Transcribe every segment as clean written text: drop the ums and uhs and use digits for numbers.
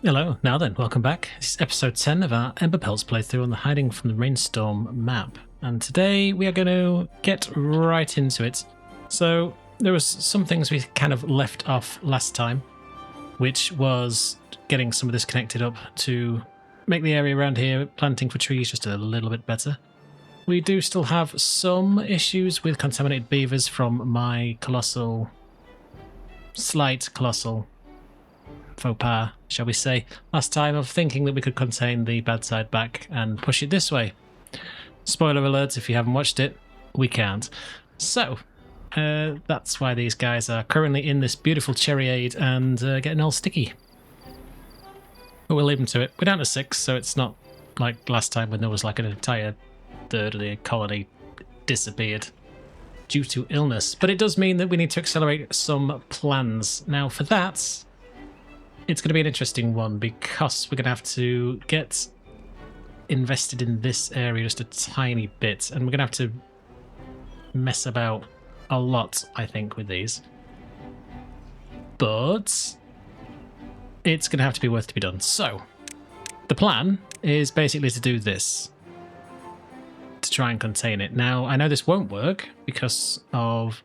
Hello, now then, welcome back. This is episode 10 of our Emberpelts playthrough on the Hiding from the Rainstorm map. And today we are going to get right into it. So, there was some things we kind of left off last time, which was getting some of this connected up to make the area around here, planting for trees, just a little bit better. We do still have some issues with contaminated beavers from my slight colossal faux pas, shall we say, last time of thinking that we could contain the bad side back and push it this way. Spoiler alert, if you haven't watched it, we can't. So, that's why these guys are currently in this beautiful cherryade and getting all sticky. But we'll leave them to it. We're down to 6, so it's not like last time when there was like an entire third of the colony disappeared due to illness. But it does mean that we need to accelerate some plans. Now, for that, it's going to be an interesting one because we're going to have to get invested in this area just a tiny bit, and we're going to have to mess about a lot, I think, with these. But it's going to have to be worth to be done. So the plan is basically to do this, to try and contain it. Now, I know this won't work because of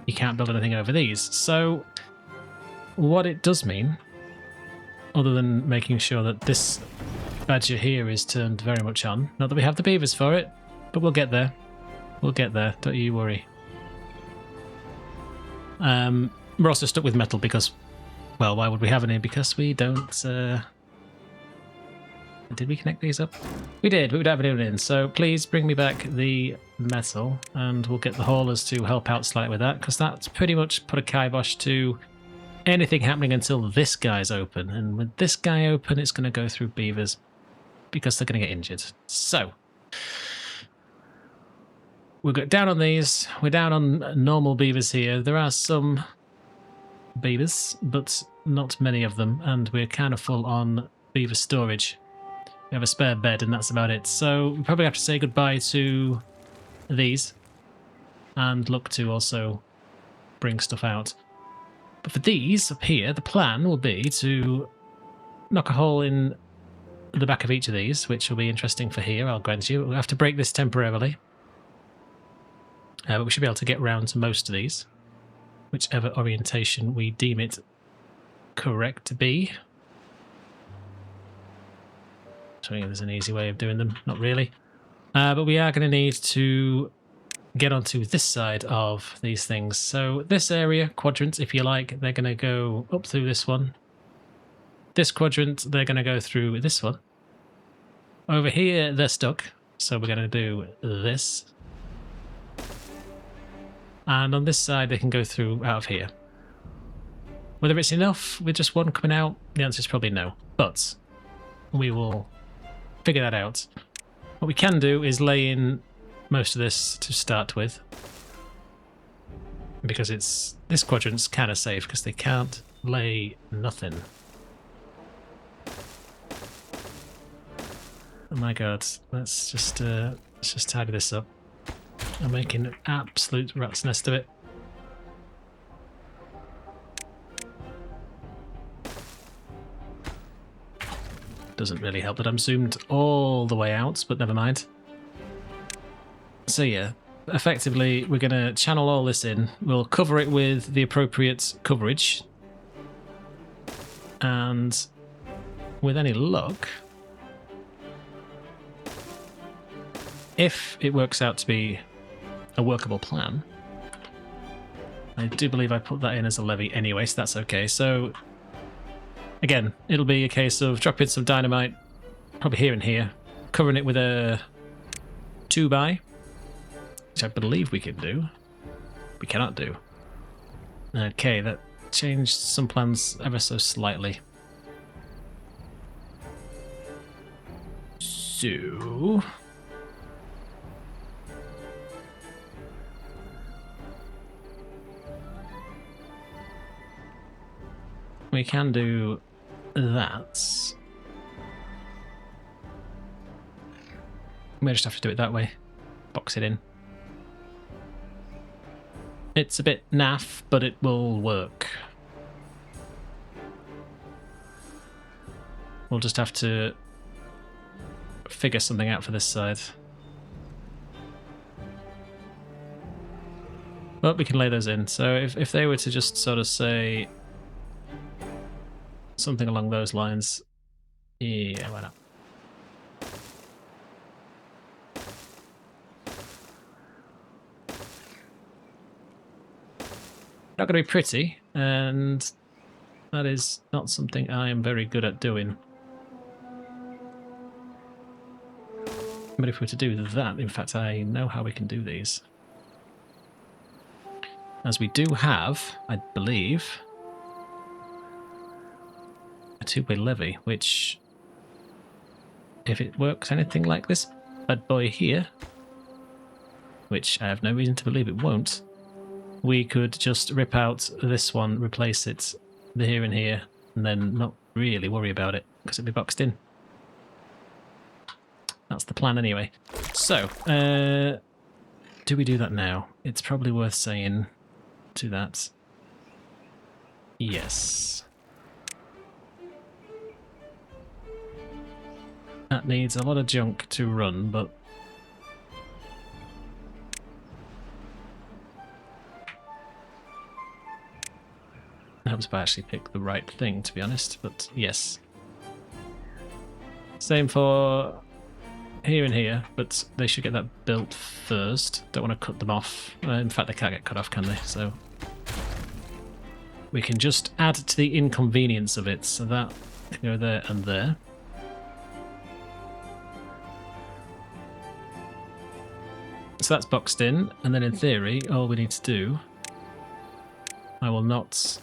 you can't build anything over these. So what it does mean, other than making sure that this badger here is turned very much on. Not that we have the beavers for it, but we'll get there. We'll get there, don't you worry. We're also stuck with metal because, well, why would we have any? Because we don't... Did we connect these up? We did, we would have anyone in. So please bring me back the metal and we'll get the haulers to help out slightly with that, because that's pretty much put a kibosh to anything happening until this guy's open. And with this guy open, it's going to go through beavers because they're going to get injured. So we'll go down on these. We're down on normal beavers here. There are some beavers, but not many of them. And we're kind of full on beaver storage. We have a spare bed and that's about it. So we probably have to say goodbye to these and look to also bring stuff out. But for these up here, the plan will be to knock a hole in the back of each of these, which will be interesting for here, I'll grant you. We'll have to break this temporarily. But we should be able to get round to most of these, whichever orientation we deem it correct to be. So there's an easy way of doing them, not really. But we are going to need to get onto this side of these things. So this area, quadrant, if you like, they're going to go up through this one. This quadrant, they're going to go through this one. Over here, they're stuck. So we're going to do this. And on this side, they can go through out of here. Whether it's enough with just one coming out, the answer is probably no. But we will figure that out. What we can do is lay in most of this to start with, because this quadrant's kind of safe because they can't lay nothing. Oh my god, let's just tidy this up. I'm making an absolute rat's nest of it. Doesn't really help that I'm zoomed all the way out, but never mind. So yeah, effectively we're going to channel all this in. We'll cover it with the appropriate coverage. And with any luck, if it works out to be a workable plan, I do believe I put that in as a levy anyway, so that's okay. So again, it'll be a case of dropping some dynamite, probably here and here, covering it with a 2x, which I believe we can do. We cannot do. Okay, that changed some plans ever so slightly. So we can do that. We just have to do it that way. Box it in. It's a bit naff, but it will work. we'll just have to figure something out for this side. But we can lay those in. So if they were to just sort of say something along those lines, yeah, why not? Not going to be pretty, and that is not something I am very good at doing. But if we were to do that, in fact, I know how we can do these. As we do have, I believe, a two-way levee, which, if it works anything like this bad boy here, which I have no reason to believe it won't, we could just rip out this one, replace it here and here, and then not really worry about it, because it'll be boxed in. That's the plan anyway. So, do we do that now? It's probably worth saying to that. Yes. That needs a lot of junk to run, but it helps if I actually pick the right thing, to be honest, but yes. Same for here and here, but they should get that built first. Don't want to cut them off. In fact, they can't get cut off, can they? So we can just add to the inconvenience of it. So that can go there and there. So that's boxed in, and then in theory, all we need to do, I will not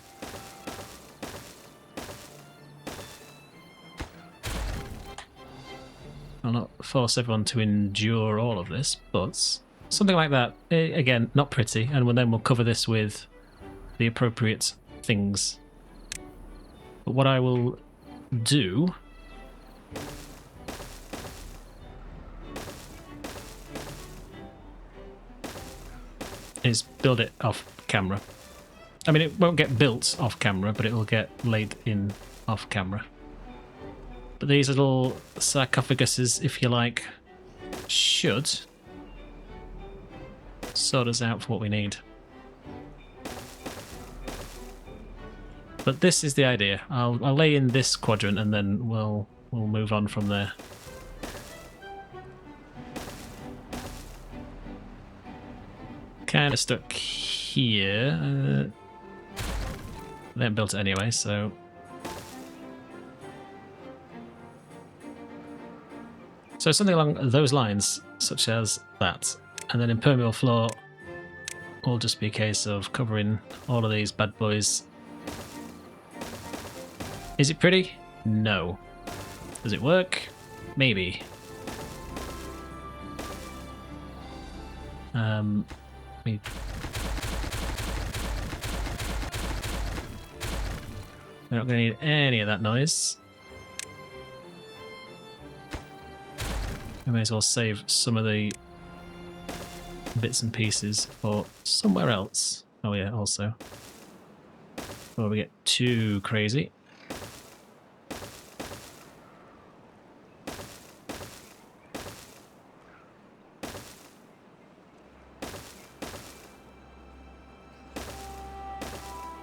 I'll not force everyone to endure all of this, but something like that. Again, not pretty, and then we'll cover this with the appropriate things. But what I will do is build it off camera. I mean, it won't get built off camera, but it will get laid in off camera. But these little sarcophaguses, if you like, should sort us out for what we need. But this is the idea. I'll lay in this quadrant and then we'll move on from there. Kind of stuck here. They haven't built it anyway, so something along those lines, such as that. And then impermeable floor will just be a case of covering all of these bad boys. Is it pretty? No. Does it work? Maybe. We're not going to need any of that noise. I may as well save some of the bits and pieces for somewhere else. Oh yeah, also. Before we get too crazy.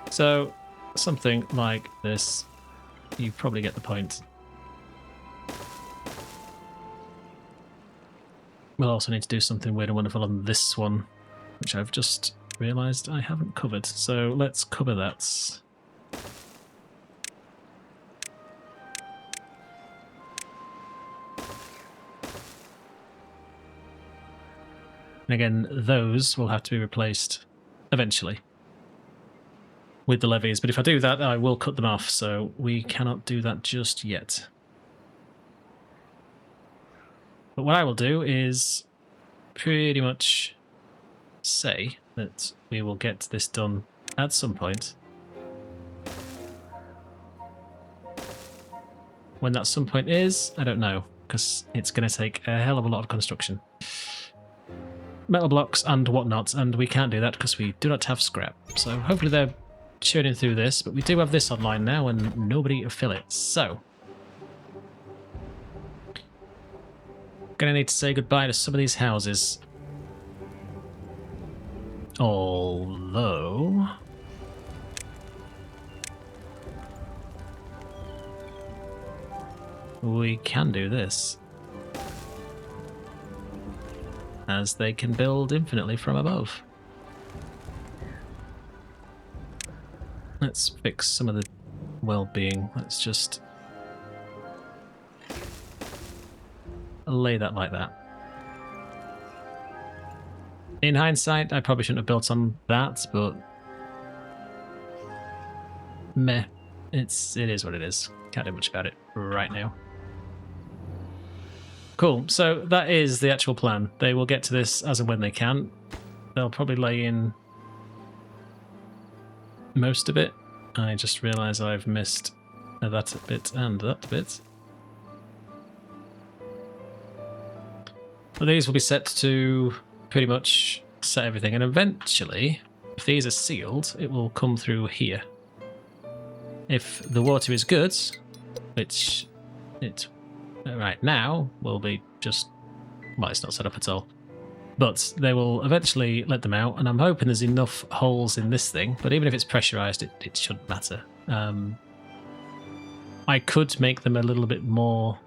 So, something like this. You probably get the point. We'll also need to do something weird and wonderful on this one, which I've just realised I haven't covered. So let's cover that. And again, those will have to be replaced eventually with the levees. But if I do that, I will cut them off, so we cannot do that just yet. But what I will do is pretty much say that we will get this done at some point. When that some point is, I don't know, because it's going to take a hell of a lot of construction. Metal blocks and whatnot, and we can't do that because we do not have scrap. So hopefully they're churning through this, but we do have this online now and nobody to fill it. So Gonna need to say goodbye to some of these houses. Although... we can do this. As they can build infinitely from above. Let's fix some of the well-being. Let's just lay that like that. In hindsight, I probably shouldn't have built on that, but meh. It is what it is. Can't do much about it right now. Cool, so that is the actual plan. They will get to this as and when they can. They'll probably lay in most of it. I just realised I've missed that bit and that bit. But these will be set to pretty much set everything, and eventually, if these are sealed, it will come through here. If the water is good, which it right now will be just, well, it's not set up at all. But they will eventually let them out, and I'm hoping there's enough holes in this thing, but even if it's pressurized, it shouldn't matter. I could make them a little bit more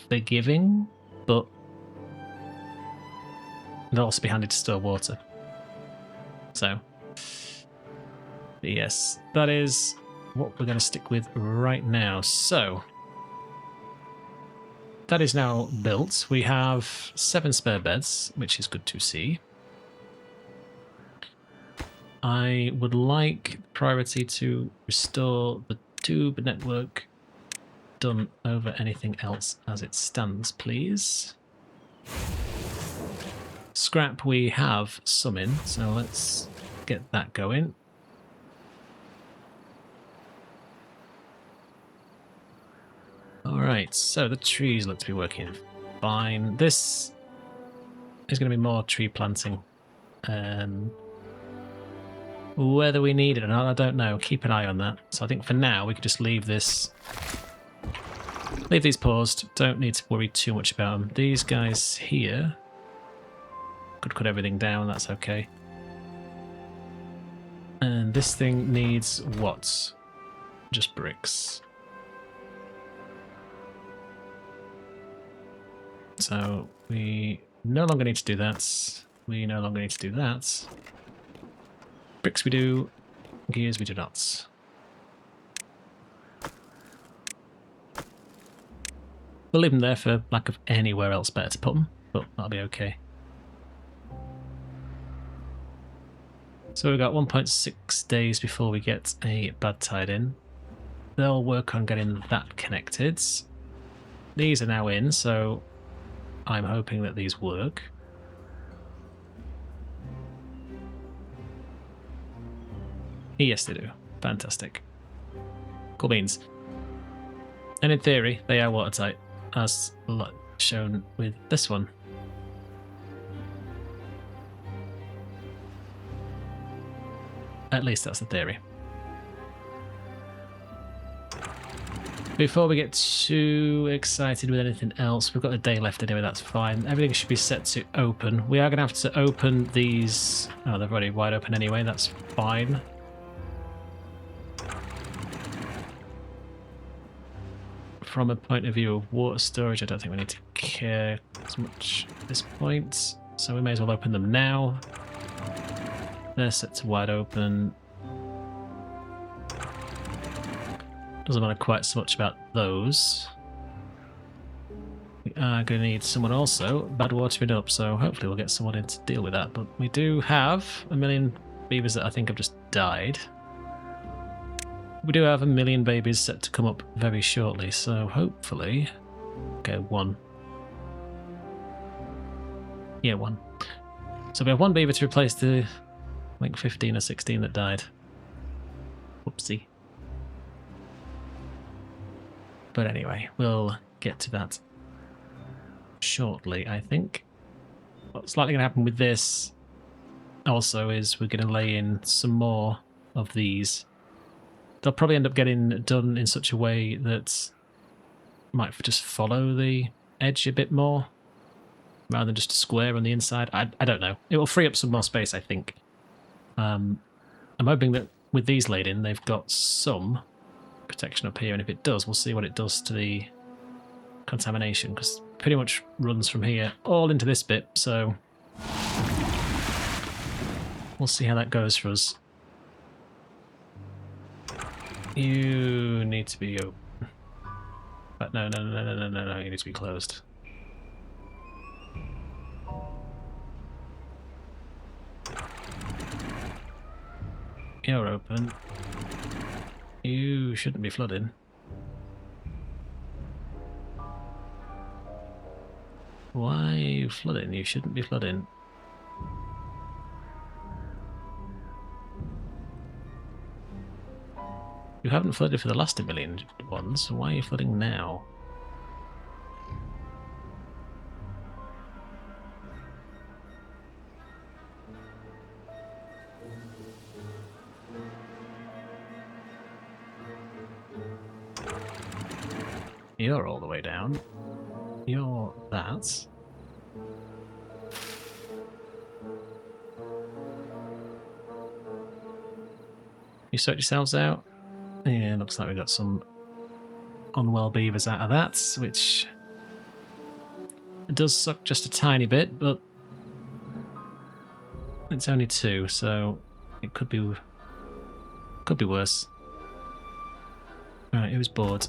forgiving, but they'll also be handy to store water. So, yes, that is what we're going to stick with right now. So, that is now built. We have 7 spare beds, which is good to see. I would like priority to restore the tube network done over anything else as it stands, please. Scrap we have some in, so let's get that going. Alright, so the trees look to be working fine. This is going to be more tree planting. Whether we need it or not, I don't know. Keep an eye on that. So I think for now we could just leave this... leave these paused. Don't need to worry too much about them. These guys here... could cut everything down, that's okay. And this thing needs what? Just bricks. So we no longer need to do that. We no longer need to do that. Bricks we do, gears we do not. We'll leave them there for lack of anywhere else better to put them, but that'll be okay. So we've got 1.6 days before we get a bad tide in. They'll work on getting that connected. These are now in, so I'm hoping that these work. Yes, they do. Fantastic. Cool beans. And in theory, they are watertight, as shown with this one. At least that's the theory. Before we get too excited with anything else, we've got a day left anyway, that's fine. Everything should be set to open. We are going to have to open these... oh, they're already wide open anyway, that's fine. From a point of view of water storage, I don't think we need to care as much at this point. So we may as well open them now. They're set to wide open. Doesn't matter quite so much about those. We are going to need someone also bad watering up, so hopefully we'll get someone in to deal with that. But we do have a million beavers that I think have just died. We do have a million babies set to come up very shortly, so hopefully... okay, 1. Yeah, 1. So we have 1 beaver to replace the, I think, 15 or 16 that died. Whoopsie. But anyway, we'll get to that shortly, I think. What's likely going to happen with this also is we're going to lay in some more of these. They'll probably end up getting done in such a way that might just follow the edge a bit more. rather than just a square on the inside. I don't know. It will free up some more space, I think. I'm hoping that with these laid in, they've got some protection up here, and if it does, we'll see what it does to the contamination, because it pretty much runs from here all into this bit, so we'll see how that goes for us. You need to be open. But no, you need to be closed. You're open. You shouldn't be flooding. Why are you flooding? You shouldn't be flooding. You haven't flooded for the last 1,000,000 ones, so why are you flooding now? You're all the way down. You're that. You sort yourselves out? Yeah, looks like we got some unwell beavers out of that, which does suck just a tiny bit, but it's only 2, so it could be worse. Right, who's bored?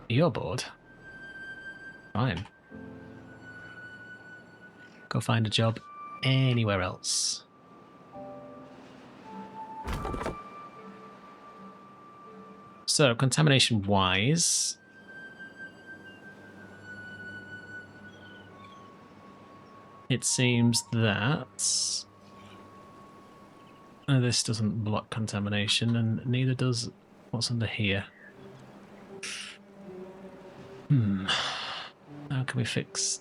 You're bored? Fine. Go find a job anywhere else. So, contamination-wise, it seems that this doesn't block contamination, and neither does what's under here. How can we fix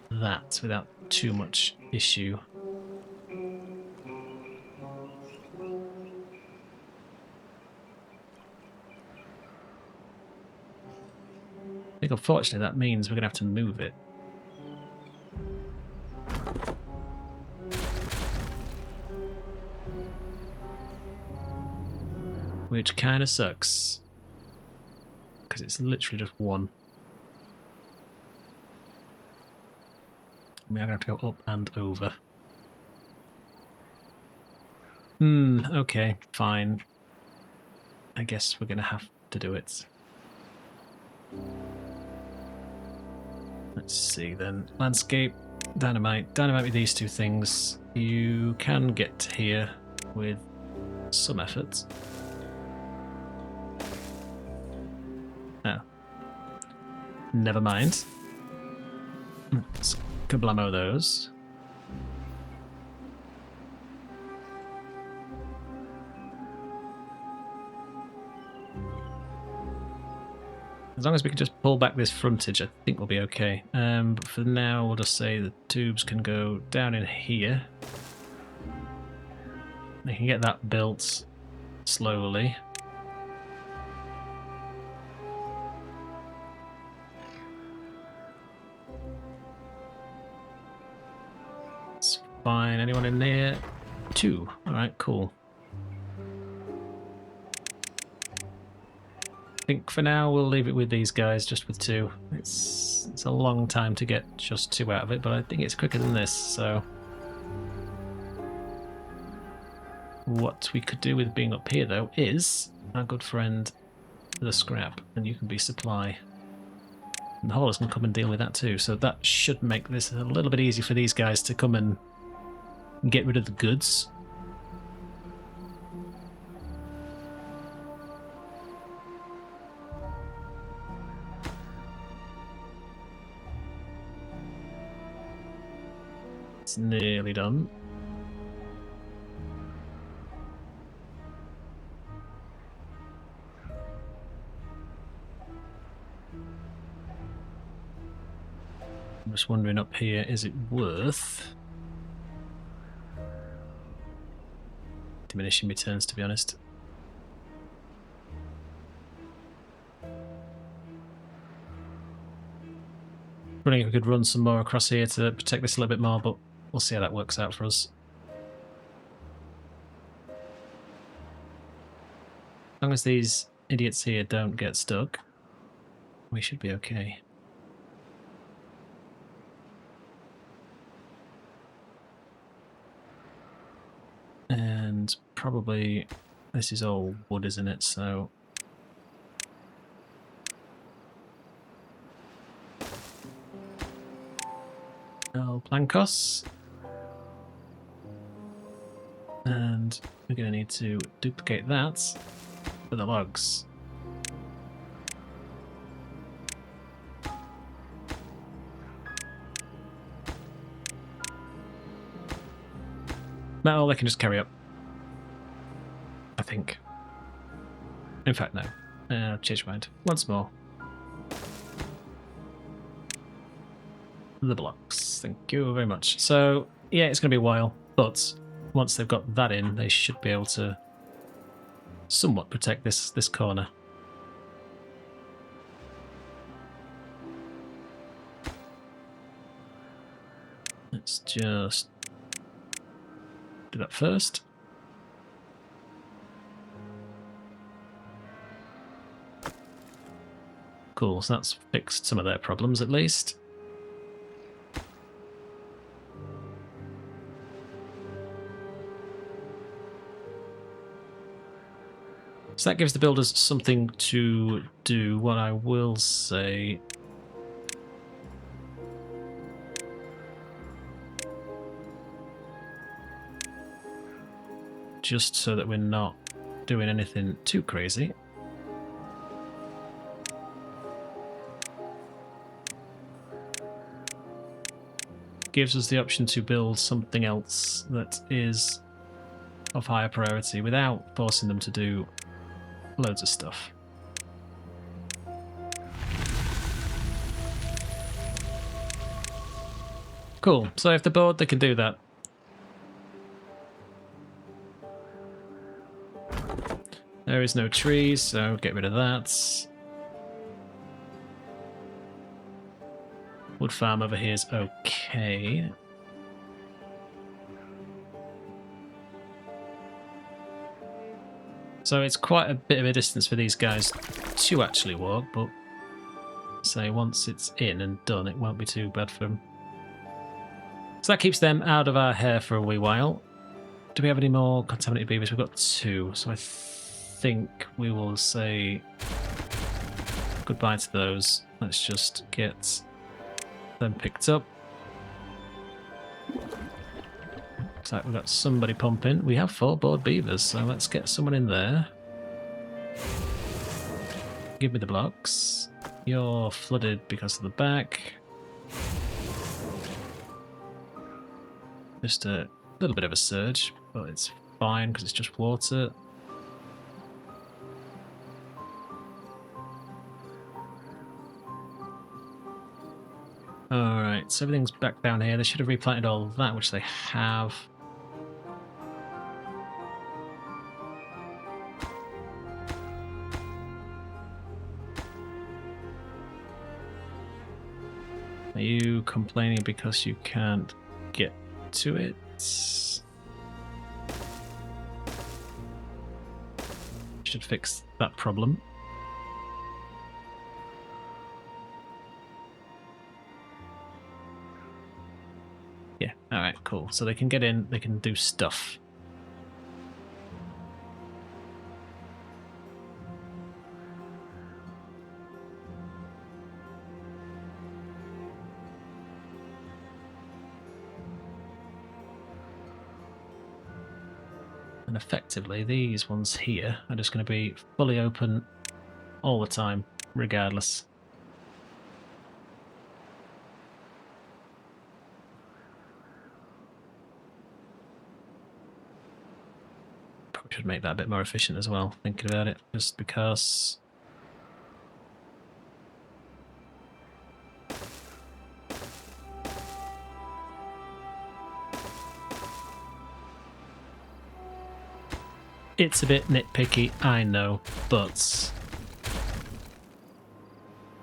that without too much issue? I think unfortunately that means we're going to have to move it. Which kind of sucks. Because it's literally just 1. We are going to have to go up and over. Okay, fine. I guess we're going to have to do it. Let's see then. Landscape, dynamite. Dynamite with these 2 things. You can get here with some effort. Oh. Never mind. Let's kablamo those. As long as we can just pull back this frontage, I think we'll be okay. But for now, we'll just say the tubes can go down in here. They can get that built slowly. It's fine. Anyone in there? 2. Alright, cool. I think for now we'll leave it with these guys, just with 2. It's a long time to get just 2 out of it, but I think it's quicker than this, so... What we could do with being up here, though, is our good friend the scrap, and you can be supply. And the haulers can come and deal with that too, so that should make this a little bit easier for these guys to come and get rid of the goods. It's nearly done. I'm just wondering up here, is it worth diminishing returns, to be honest? Wondering if we could run some more across here to protect this a little bit more, but we'll see how that works out for us. As long as these idiots here don't get stuck, we should be okay. And probably this is all wood, isn't it? So no plankos. And we're going to need to duplicate that for the logs. Metal they can just carry up, I think. In fact, no. Change my mind. Once more. The blocks. Thank you very much. So, yeah, it's going to be a while, but once they've got that in, they should be able to somewhat protect this corner. Let's just do that first. Cool, so that's fixed some of their problems at least. So that gives the builders something to do. What I will say... just so that we're not doing anything too crazy. Gives us the option to build something else that is of higher priority without forcing them to do loads of stuff. Cool, so if they're bored, they can do that. There is no trees, so get rid of that. Wood farm over here is okay. So it's quite a bit of a distance for these guys to actually walk, but say once it's in and done, it won't be too bad for them. So that keeps them out of our hair for a wee while. Do we have any more contaminated beavers? We've got 2, so I think we will say goodbye to those. Let's just get them picked up. Looks like we've got somebody pumping. We have 4 bored beavers, so let's get someone in there. Give me the blocks. You're flooded because of the back. Just a little bit of a surge, but it's fine because it's just water. Alright, so everything's back down here. They should have replanted all that, which they have. Are you complaining because you can't get to it? Should fix that problem. Yeah, alright, cool. So they can get in, they can do stuff. And effectively, these ones here are just going to be fully open all the time, regardless. Probably should make that a bit more efficient as well, thinking about it, just because... It's a bit nitpicky, I know, but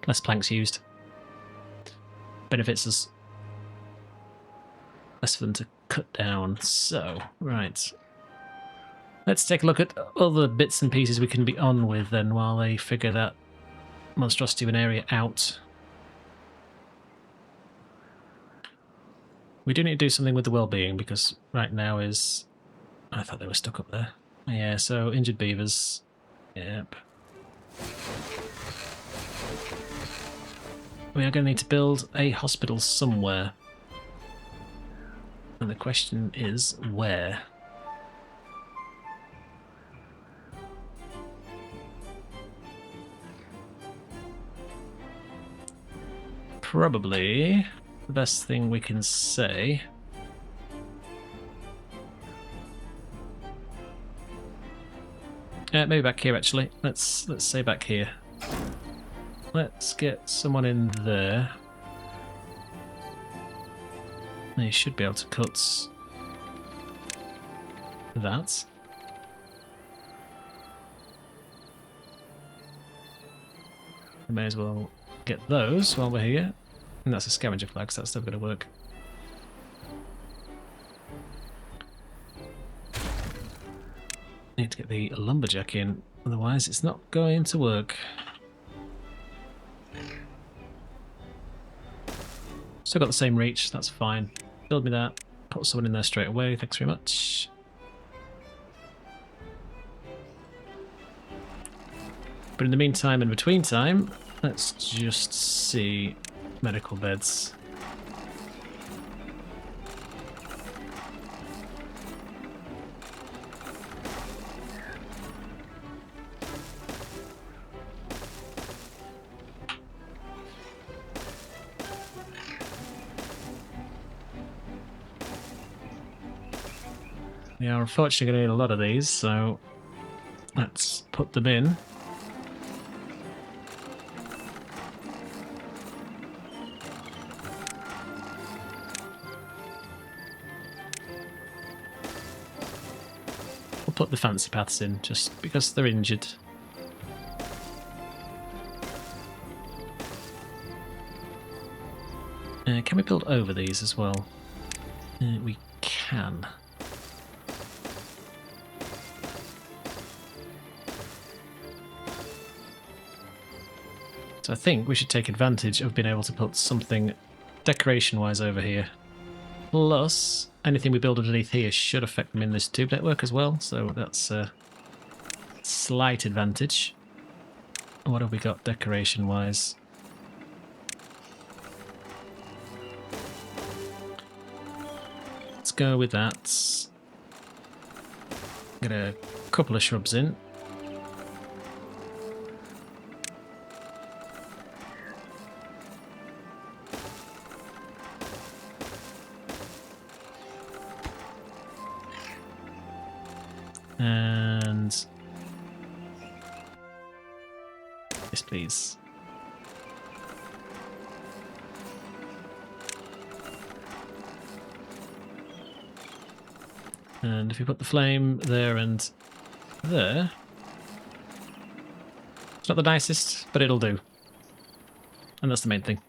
less planks used. benefits us less for them to cut down. So, right. Let's take a look at other bits and pieces we can be on with then while they figure that monstrosity of an area out. We do need to do something with the well-being because right now is... I thought they were stuck up there. Yeah, so injured beavers. Yep. We are going to need to build a hospital somewhere. And the question is, where? Probably the best thing we can say... maybe back here actually. Let's say back here. Let's get someone in there. They should be able to cut that. We may as well get those while we're here. And that's a scavenger flag, so that's still going to work. Need to get the lumberjack in, otherwise it's not going to work. Still got the same reach, that's fine. Build me that, put someone in there straight away, thanks very much. But in the meantime and between time, let's just see medical beds. We are unfortunately going to need a lot of these, so let's put them in. We'll put the fancy paths in just because they're injured. Can we build over these as well? We can. So I think we should take advantage of being able to put something decoration-wise over here. Plus, anything we build underneath here should affect them in this tube network as well, so that's a slight advantage. What have we got decoration-wise? Let's go with that. Get a couple of shrubs in. And yes, please. And if you put the flame there and there, it's not the nicest, but it'll do. And that's the main thing.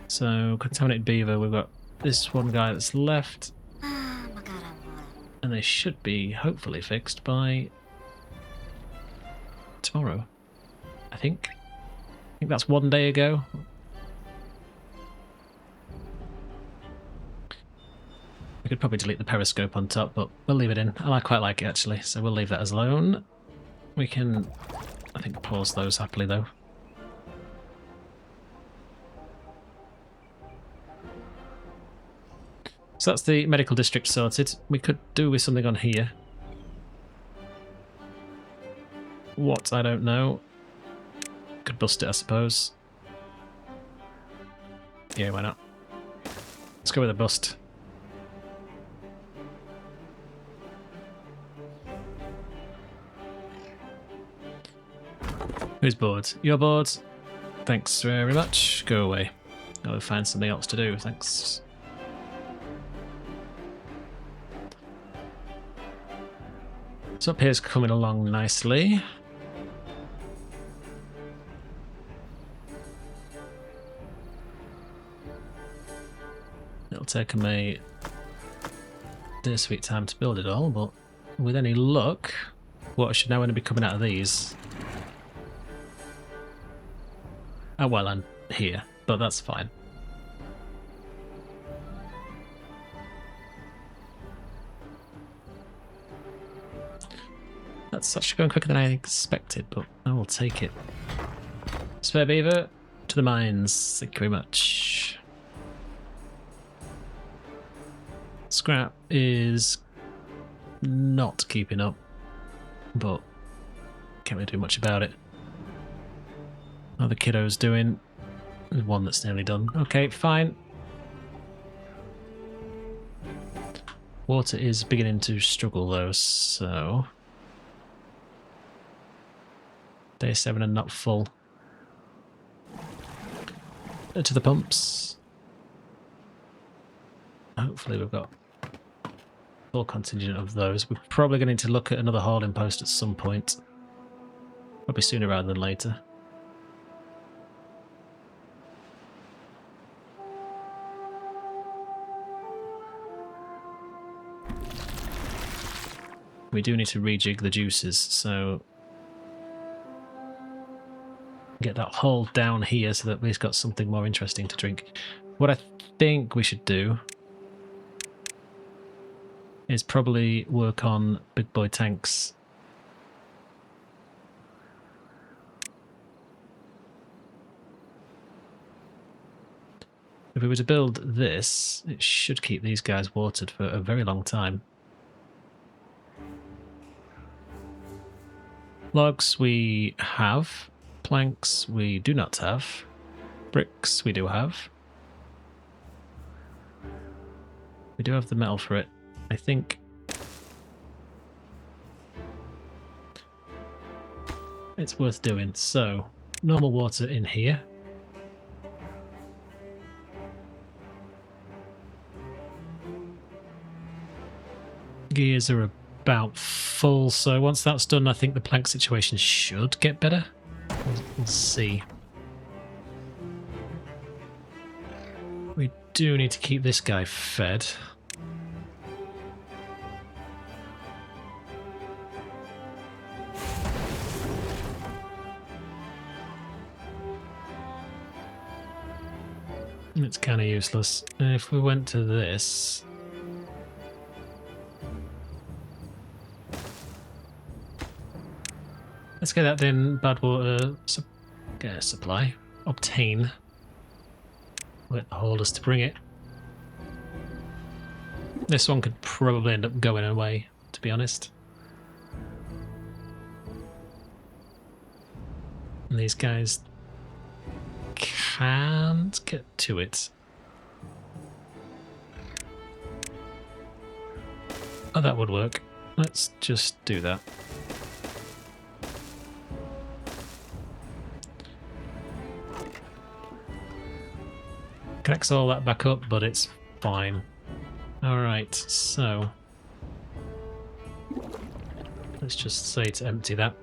So, contaminated beaver, we've got this one guy that's left. And they should be, hopefully, fixed by tomorrow, I think. I think that's 1 day ago. We could probably delete the periscope on top, but we'll leave it in. I quite like it, actually, so we'll leave that as alone. We can, I think, pause those happily, though. So that's the medical district sorted. We could do with something on here. What, I don't know. Could bust it, I suppose. Yeah, why not? Let's go with a bust. Who's bored? You're bored? Thanks very much. Go away. I'll find something else to do, thanks. So up here's coming along nicely. It'll take them a dear sweet time to build it all, but with any luck, water should now only be coming out of these. Oh well, and here, but that's fine. That's actually going quicker than I expected, but I will take it. Spare beaver, to the mines. Thank you very much. Scrap is not keeping up, but can't really do much about it. How the kiddo's doing? There's one that's nearly done. Okay, fine. Water is beginning to struggle though, so... Day 7 and not full. To the pumps. Hopefully we've got full contingent of those. We're probably going to look at another hauling post at some point. Probably sooner rather than later. We do need to rejig the juices, so get that hole down here so that we've got something more interesting to drink. What I think we should do is probably work on big boy tanks. If we were to build this, it should keep these guys watered for a very long time. Logs we have. Planks we do not have. Bricks we do have. We do have the metal for it. I think it's worth doing. So, normal water in here. Gears are about full, so once that's done, I think the plank situation should get better. We'll see. We do need to keep this guy fed. It's kind of useless. If we went to this... Let's get that then, bad water supply. Obtain. Let the haulers to bring it. This one could probably end up going away, to be honest. And these guys can't get to it. Oh, that would work. Let's just do that. Connects all that back up, but it's fine. Alright, so... let's just say to empty that.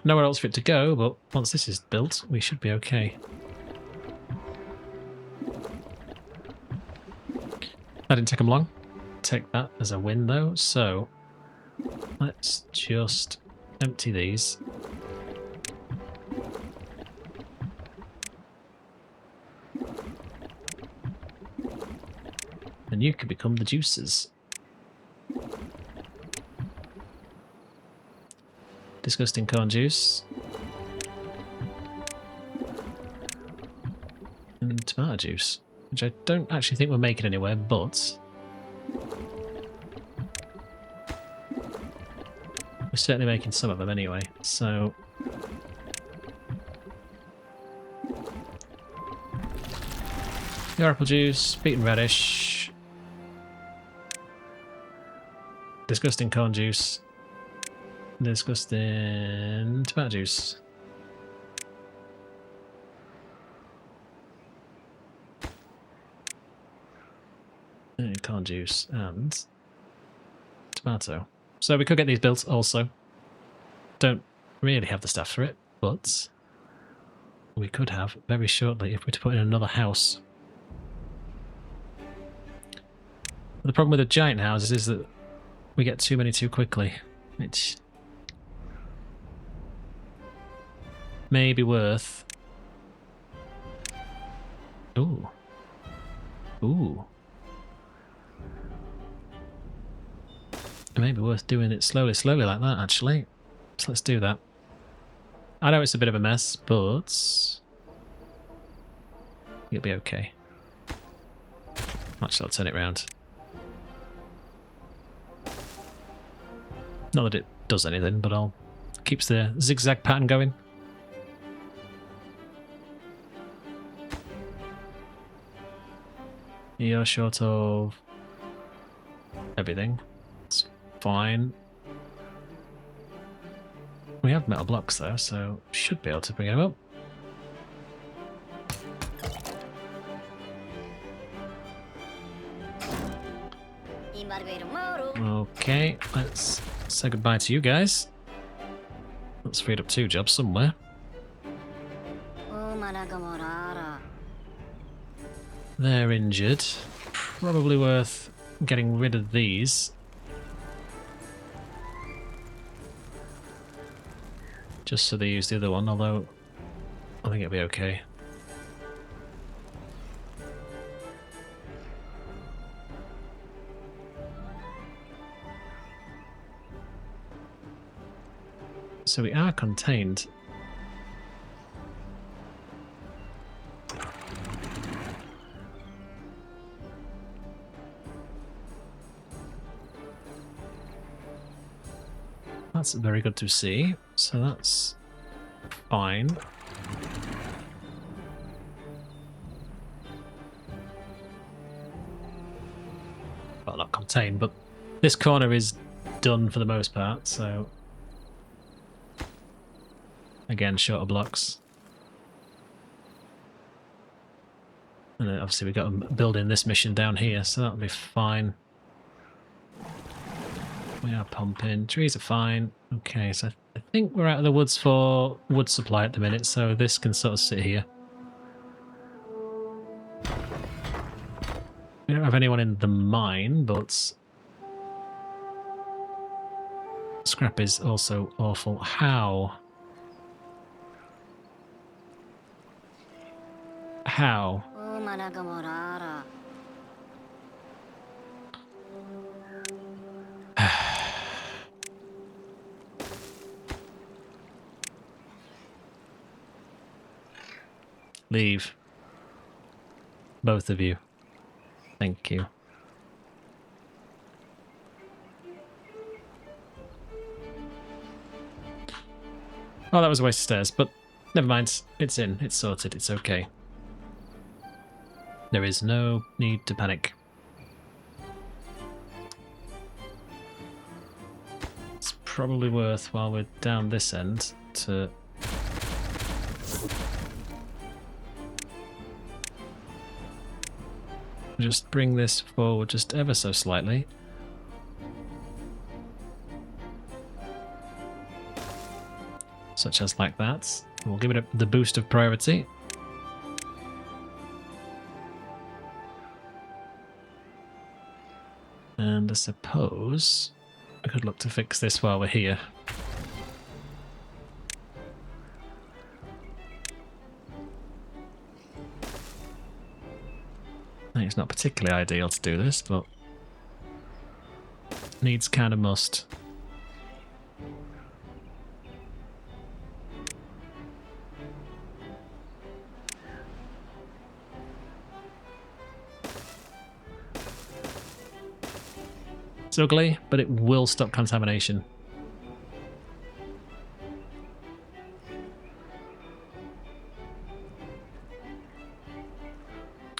Nowhere else for it to go, but once this is built, we should be okay. That didn't take them long. Take that as a win, though, so... let's just empty these. And you can become the juices. Disgusting corn juice. And tomato juice, which I don't actually think we're making anywhere, but we're certainly making some of them anyway, so... apple juice, beaten radish, disgusting corn juice, disgusting tomato juice. Corn juice and tomato. So we could get these built also. Don't really have the stuff for it, but we could have very shortly if we were to put in another house. The problem with the giant houses is that we get too many too quickly, which may be worth... Ooh. Ooh. It may be worth doing it slowly like that, actually. So let's do that. I know it's a bit of a mess, but it'll be okay. Actually, I'll turn it round. Not that it does anything, but I'll keeps the zigzag pattern going. You're short of everything. It's fine. We have metal blocks though, so should be able to bring them up. Okay, let's say goodbye to you guys. Let's freed up 2 jobs somewhere. They're injured. Probably worth getting rid of these. Just so they use the other one, although I think it'll be okay. So we are contained. That's very good to see. So that's fine. Well, not contained, but this corner is done for the most part, so... Again, shorter blocks. And then obviously we've got to build in this mission down here, so that'll be fine. We are pumping. Trees are fine. Okay, so I think we're out of the woods for wood supply at the minute, so this can sort of sit here. We don't have anyone in the mine, but scrap is also awful. How? How? Leave. Both of you. Thank you. Oh, that was a waste of stairs, but never mind. It's in. It's sorted. It's okay. There is no need to panic. It's probably worth, while we're down this end, to... just bring this forward just ever so slightly. Such as like that. We'll give it the boost of priority. And I suppose I could look to fix this while we're here. I think it's not particularly ideal to do this, but needs kind of must. It's ugly, but it will stop contamination.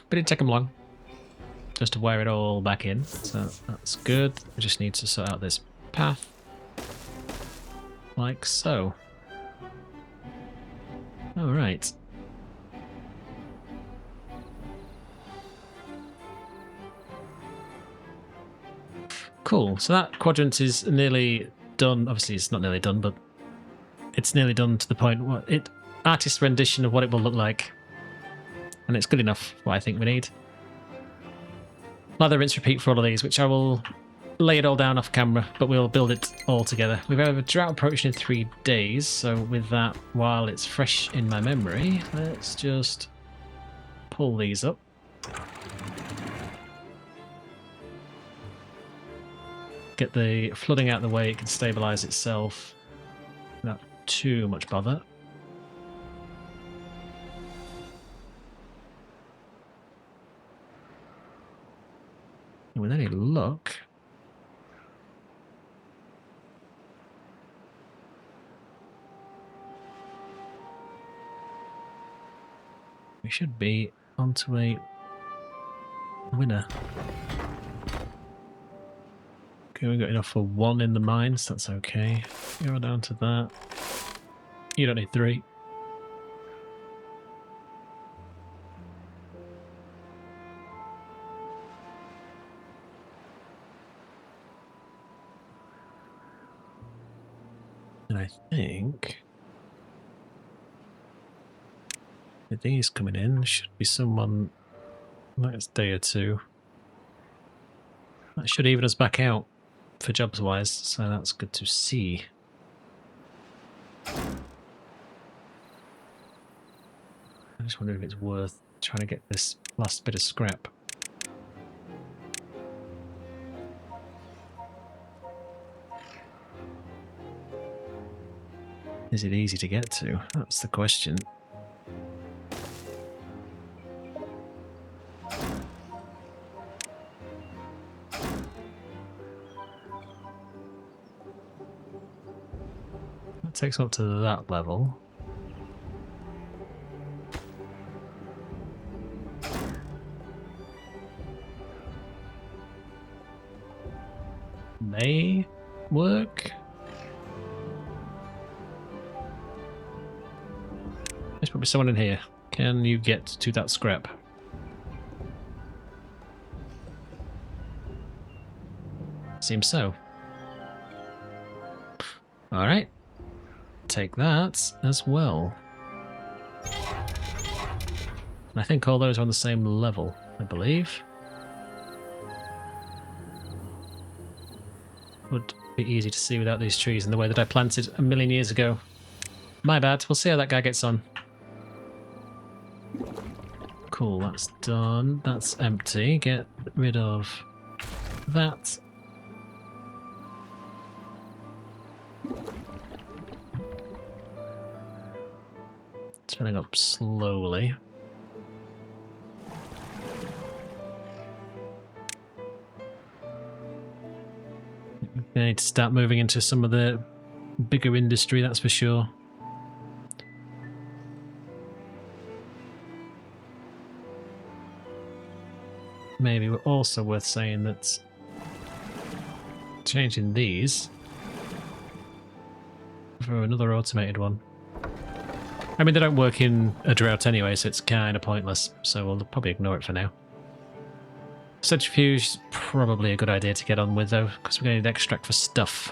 But it didn't take them long. Just to wire it all back in, so that's good. We just need to sort out this path. Like so. Alright. Cool. So that quadrant is nearly done. Obviously, it's not nearly done, but it's nearly done to the point what artist's rendition of what it will look like, and it's good enough. What I think we need. Lather, rinse, repeat for all of these, which I will lay it all down off camera, but we'll build it all together. We've had a drought approaching in 3 days, so with that, while it's fresh in my memory, let's just pull these up. Get the flooding out of the way, it can stabilise itself without too much bother. And with any luck, we should be onto a winner. Okay, we've got enough for 1 in the mines, that's okay. Go down to that. You don't need 3. And I think with these coming in, should be someone next day or 2. That should even us back out for jobs wise, so that's good to see. I just wonder if it's worth trying to get this last bit of scrap. Is it easy to get to? That's the question. That takes up to that level. May work. There's probably someone in here. Can you get to that scrap? Seems so. Alright. Take that as well. And I think all those are on the same level, I believe. Would be easy to see without these trees in the way that I planted a million years ago. My bad. We'll see how that guy gets on. Cool, that's done. That's empty. Get rid of that. It's filling up slowly. I need to start moving into some of the bigger industry, that's for sure. Maybe also worth saying that changing these for another automated one. I mean, they don't work in a drought anyway, so it's kind of pointless, so we'll probably ignore it for now. Centrifuge is probably a good idea to get on with, though, because we're going to need extract for stuff.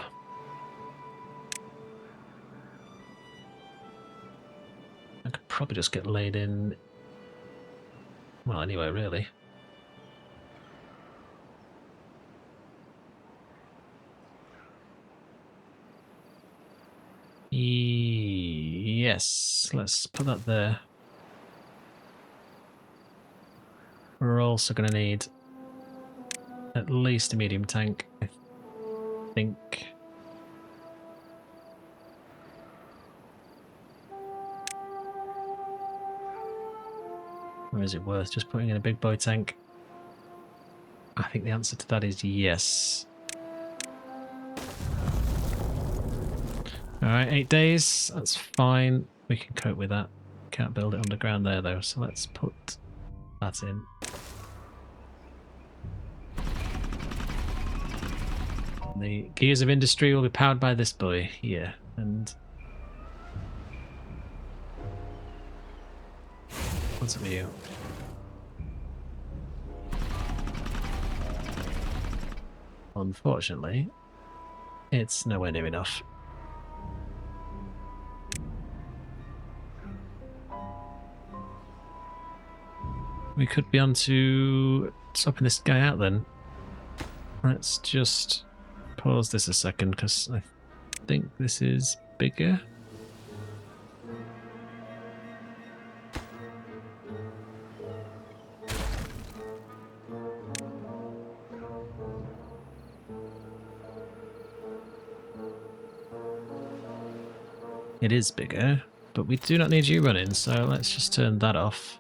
I could probably just get laid in... well, anyway, really. Yes, let's put that there. We're also going to need at least a medium tank, I think. Or is it worth just putting in a big boy tank? I think the answer to that is yes. Alright, 8 days, that's fine. We can cope with that. Can't build it underground there though, so let's put that in. The gears of industry will be powered by this boy here, and what's up with you? unfortunately, it's nowhere near enough. We could be on to swapping this guy out then. Let's just pause this a second because I think this is bigger. It is bigger, but we do not need you running, so let's just turn that off.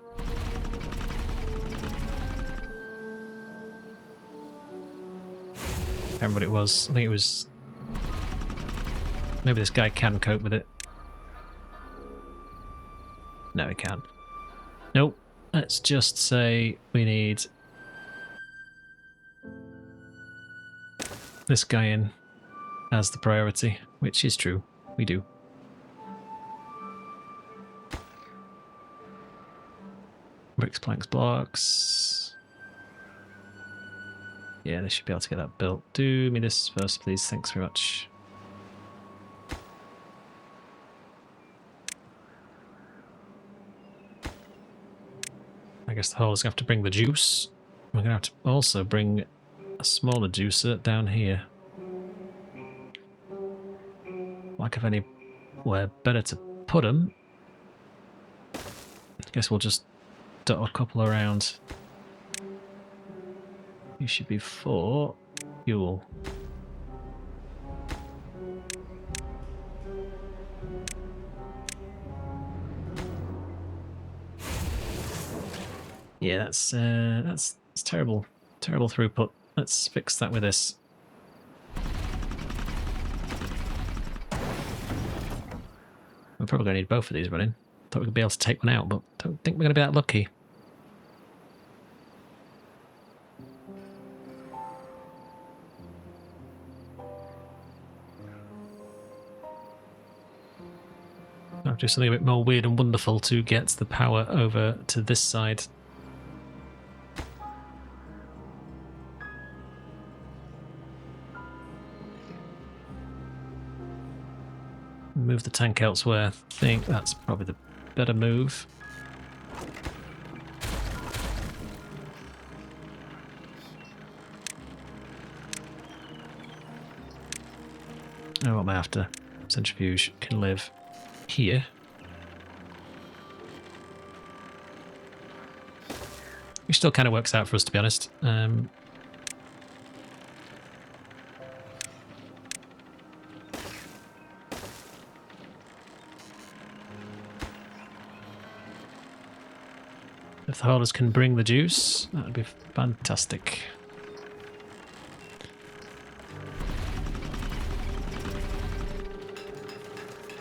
I can't remember what it was. I think it was... Maybe this guy can cope with it. No, he can't. Nope. Let's just say we need this guy in as the priority, which is true. We do. Bricks, planks, blocks. Yeah, they should be able to get that built. Do me this first, please. Thanks very much. I guess the hole is going to have to bring the juice. We're going to have to also bring a smaller juicer down here. Lack of anywhere better to put them. I guess we'll just dot a couple around. You should be for fuel. Yeah, that's terrible. Terrible throughput. Let's fix that with this. We're probably going to need both of these running. Thought we'd be able to take one out, but don't think we're going to be that lucky. I'll do something a bit more weird and wonderful to get the power over to this side. Move the tank elsewhere. I think that's probably the better move. Oh, what am I after? Centrifuge can live here. Which still kind of works out for us, to be honest. If the haulers can bring the juice, that would be fantastic.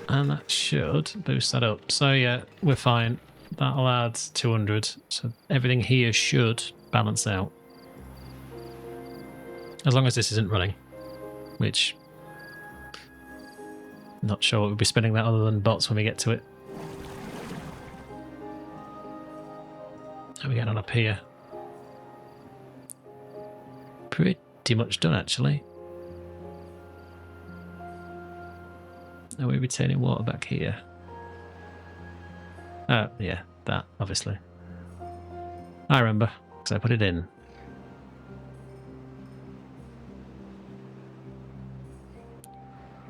And that should boost that up. So yeah, we're fine. That'll add 200. So everything here should balance out. As long as this isn't running. Which... not sure what we'll be spending that other than bots when we get to it. How are we getting on up here? Pretty much done, actually. Are we retaining water back here? Oh, yeah, that, obviously. I remember, because I put it in.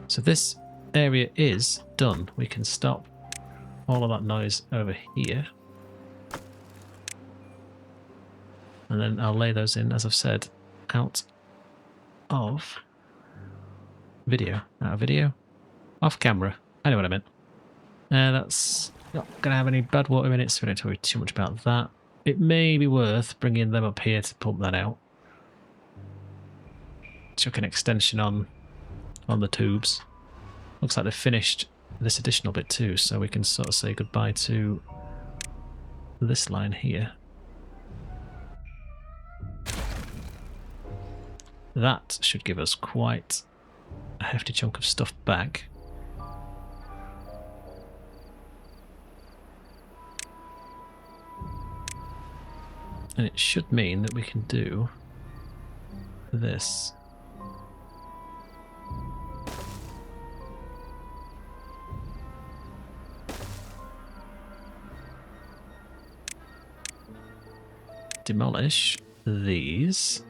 So this area is done. We can stop all of that noise over here. And then I'll lay those in, as I've said, out of video. Out of video? Off camera. I know what I meant. That's not going to have any bad water in it, so we don't worry too much about that. It may be worth bringing them up here to pump that out. Chuck an extension on the tubes. Looks like they've finished this additional bit too, so we can sort of say goodbye to this line here. That should give us quite a hefty chunk of stuff back. And it should mean that we can do this demolish these.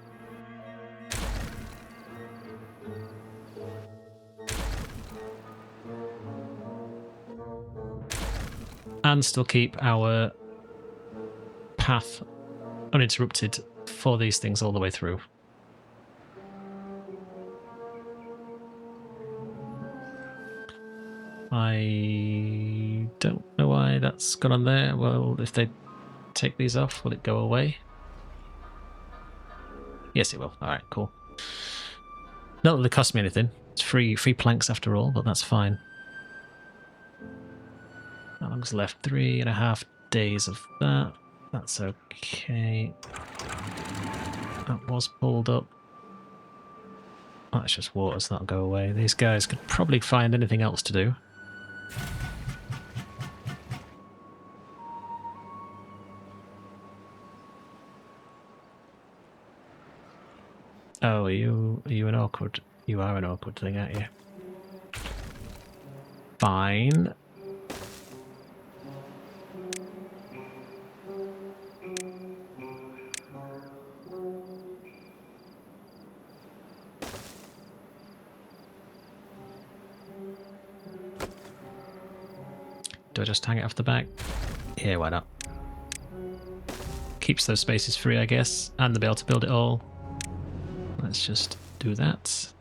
And still keep our path uninterrupted for these things all the way through. I don't know why that's gone on there. Well, if they take these off, will it go away? Yes, it will. Alright, cool. Not that they cost me anything. It's free planks after all, but that's fine. How long's left? 3.5 days of that. That's okay. That was pulled up. Oh, that's just water, so that'll go away. These guys could probably find anything else to do. Oh, are you an awkward? You are an awkward thing, aren't you? Fine. Do I just hang it off the back? Yeah, why not? Keeps those spaces free, I guess, and they'll be able to build it all. Let's just do that.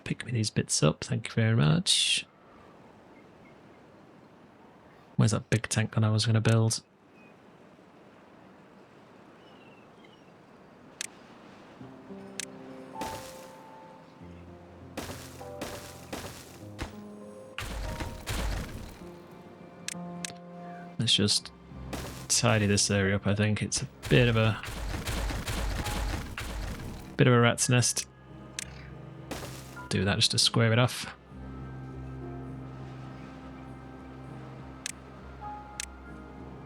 Pick me these bits up, thank you very much. Where's that big tank that I was going to build? Let's just tidy this area up. I think it's a bit of a rat's nest. Do that just to square it off.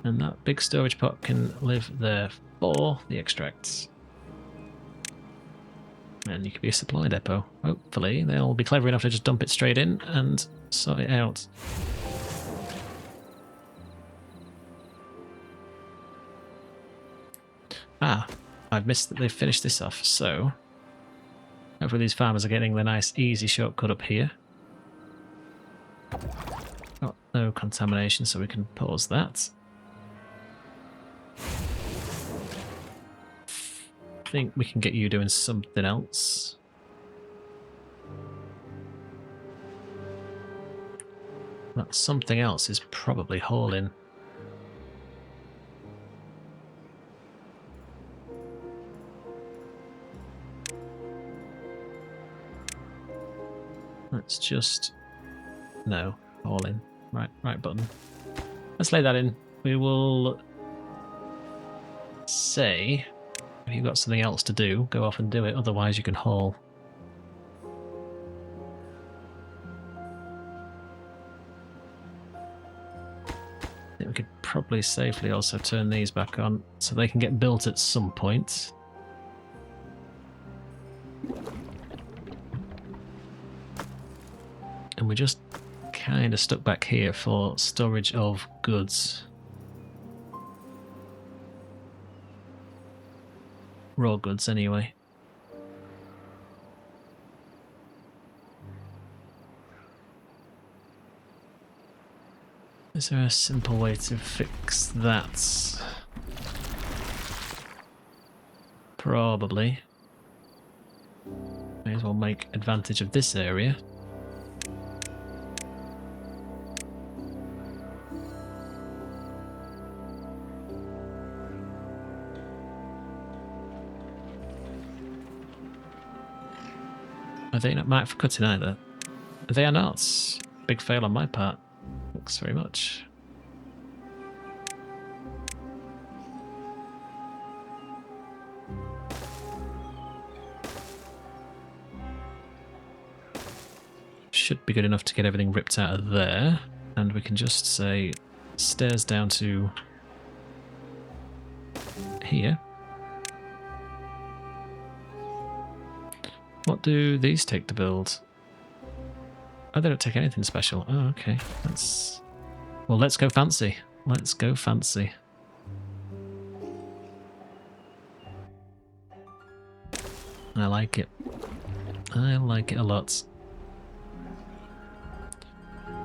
And that big storage pot can live there for the extracts. And you could be a supply depot. Hopefully they'll be clever enough to just dump it straight in and sort it out. Ah, I've missed that they've finished this off, so hopefully these farmers are getting the nice easy shortcut up here. Got no contamination, so we can pause that. I think we can get you doing something else. That something else is probably hauling. Let's just... No, all in. Right button. Let's lay that in. We will say, if you've got something else to do, go off and do it, otherwise you can haul. I think we could probably safely also turn these back on so they can get built at some point. And we're just kind of stuck back here for storage of goods. Raw goods, anyway. Is there a simple way to fix that? Probably. May as well make advantage of this area. Are they not marked for cutting either? They are not. Big fail on my part. Thanks very much. Should be good enough to get everything ripped out of there. And we can just say stairs down to here. What do these take to build? Oh, they don't take anything special. Oh, okay. That's... Well, let's go fancy. Let's go fancy. I like it. I like it a lot.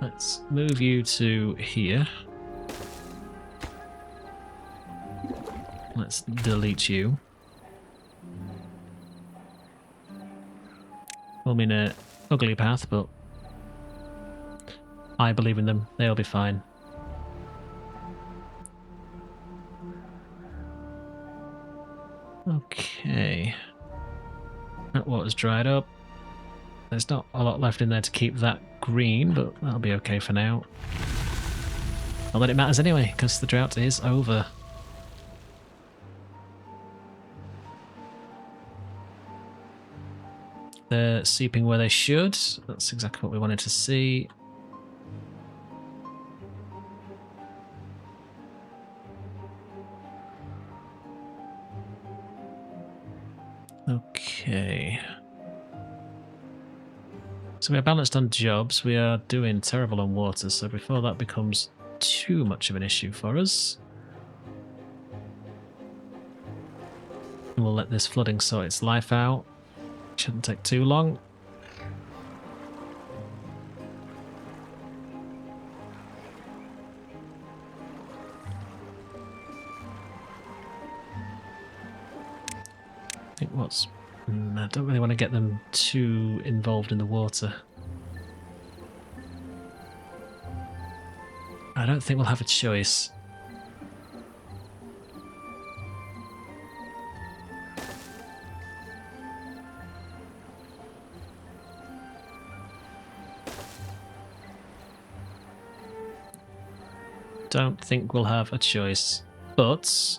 Let's move you to here. Let's delete you. I'm in an ugly path, but I believe in them. They'll be fine. Okay. That water's dried up. There's not a lot left in there to keep that green, but that'll be okay for now. Not that it matters anyway, because the drought is over. They're seeping where they should. That's exactly what we wanted to see. Okay. So we are balanced on jobs. We are doing terrible on water, so before that becomes too much of an issue for us, we'll let this flooding sort its life out. Shouldn't take too long. I think what's... I don't really want to get them too involved in the water. I don't think we'll have a choice. Don't think we'll have a choice, but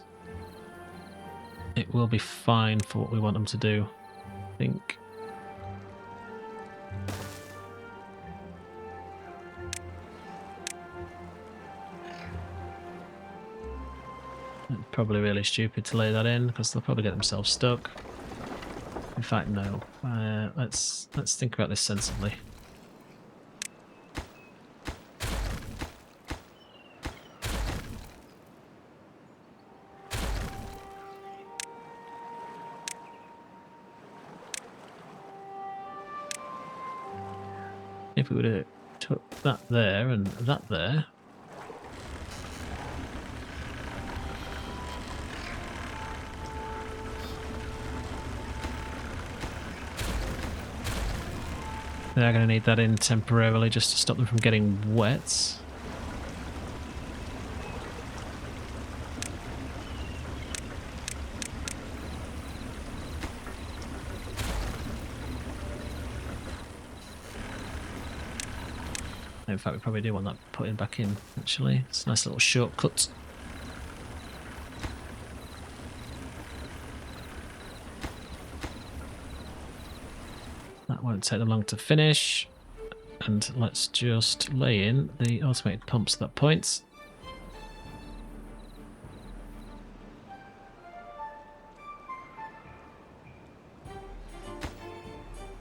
it will be fine for what we want them to do, I think. Probably really stupid to lay that in, because they'll probably get themselves stuck. In fact, no. Let's think about this sensibly. If we would have took that there and that there. They're going to need that in temporarily just to stop them from getting wet. In fact, we probably do want that putting back in, actually. It's a nice little shortcut. That won't take them long to finish. And let's just lay in the automated pumps at that point.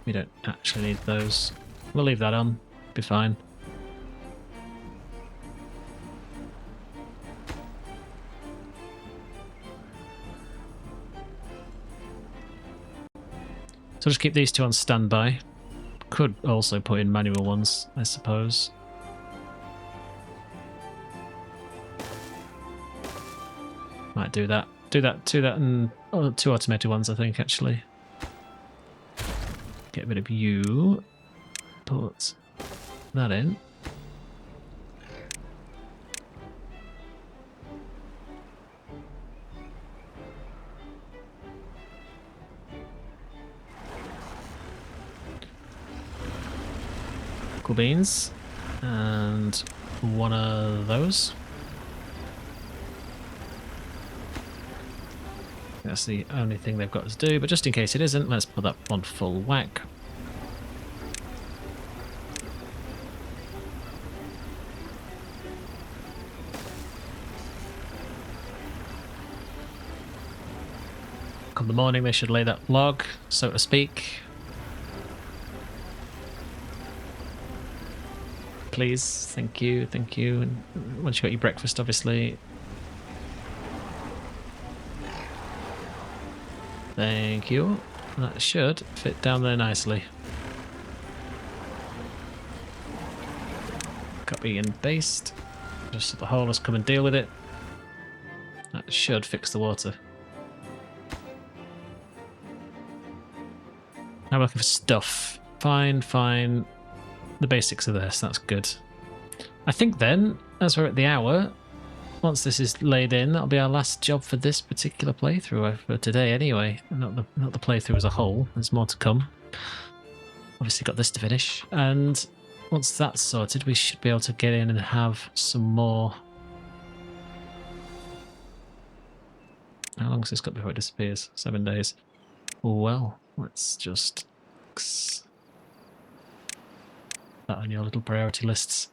We don't actually need those. We'll leave that on. Be fine. So just keep these two on standby. Could also put in manual ones, I suppose. Might do that. Do that, and two automated ones, I think, actually. Get rid of you. Put that in. Beans and one of those. That's the only thing they've got to do, but just in case it isn't, let's put that on full whack. Come the morning, they should lay that log, so to speak. please. Thank you, thank you. And once you got your breakfast, obviously. Thank you. That should fit down there nicely. Copy and paste. Just so the haulers come and deal with it. That should fix the water. Now we're looking for stuff. Fine, fine. The basics are there, so that's good. I think then, as we're at the hour, once this is laid in, that'll be our last job for this particular playthrough, for today anyway. Not the playthrough as a whole, there's more to come. Obviously got this to finish, and once that's sorted, we should be able to get in and have some more. How long has this got before it disappears? 7 days. Well, let's just that on your little priority lists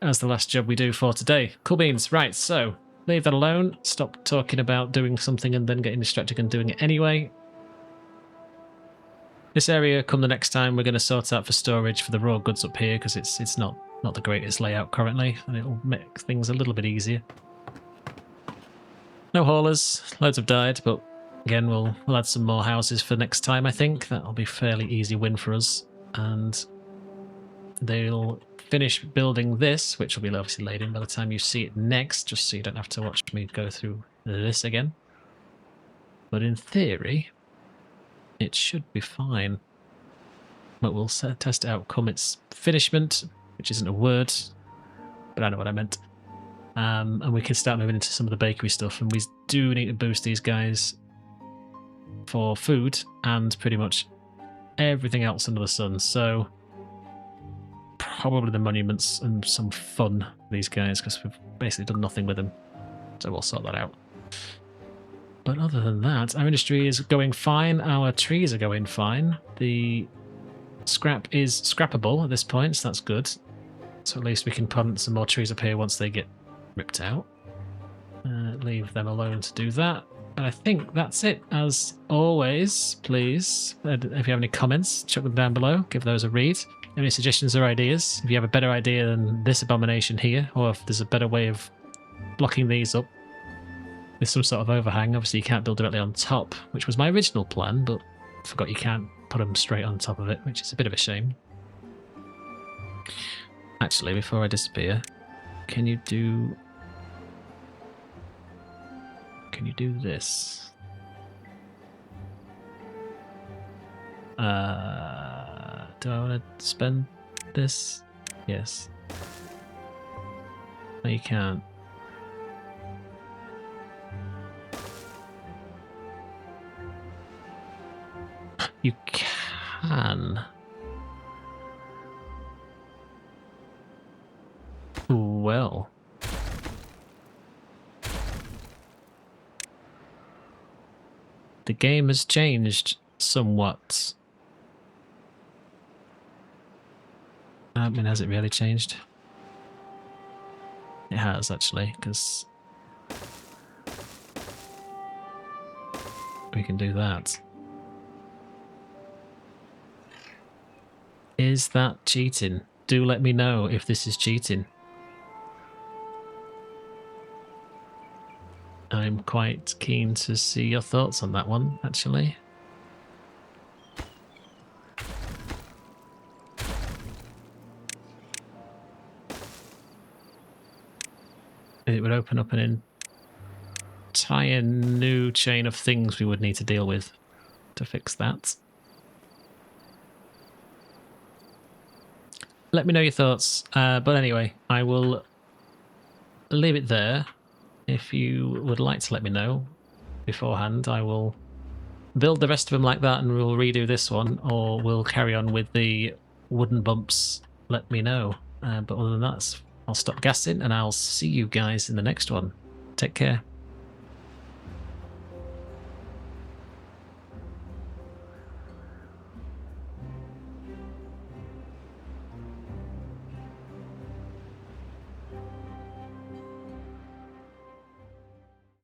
as the last job we do for today. Cool beans. Right, so leave that alone. Stop talking about doing something and then getting distracted and doing it anyway. This area, come the next time, we're going to sort out for storage for the raw goods up here because it's not the greatest layout currently, and it'll make things a little bit easier. No haulers, loads have died, but again we'll add some more houses for next time. I think that'll be a fairly easy win for us, and they'll finish building this, which will be obviously laid in by the time you see it next, just so you don't have to watch me go through this again. But in theory, it should be fine. But we'll test it out come its finishment, which isn't a word, but I know what I meant. And we can start moving into some of the bakery stuff, and we do need to boost these guys for food and pretty much everything else under the sun. So probably the monuments and some fun for these guys, because we've basically done nothing with them. So we'll sort that out. But other than that, our industry is going fine. Our trees are going fine. The scrap is scrappable at this point, so that's good. So at least we can plant some more trees up here once they get ripped out. Leave them alone to do that. And I think that's it. As always, please, if you have any comments, chuck them down below. Give those a read. Any suggestions or ideas? If you have a better idea than this abomination here, or if there's a better way of blocking these up with some sort of overhang. Obviously you can't build directly on top, which was my original plan, but I forgot you can't put them straight on top of it, which is a bit of a shame. Actually, before I disappear, can you do this? Do I want to spend this? Yes. No, you can't. You can. Well. The game has changed somewhat. I mean, has it really changed? It has, actually, because we can do that. Is that cheating? Do let me know if this is cheating. I'm quite keen to see your thoughts on that one, actually. It would open up an entire new chain of things we would need to deal with to fix that. Let me know your thoughts. But anyway, I will leave it there. If you would like to let me know beforehand, I will build the rest of them like that and we'll redo this one, or we'll carry on with the wooden bumps. Let me know. But other than that, I'll stop gassing and I'll see you guys in the next one. Take care.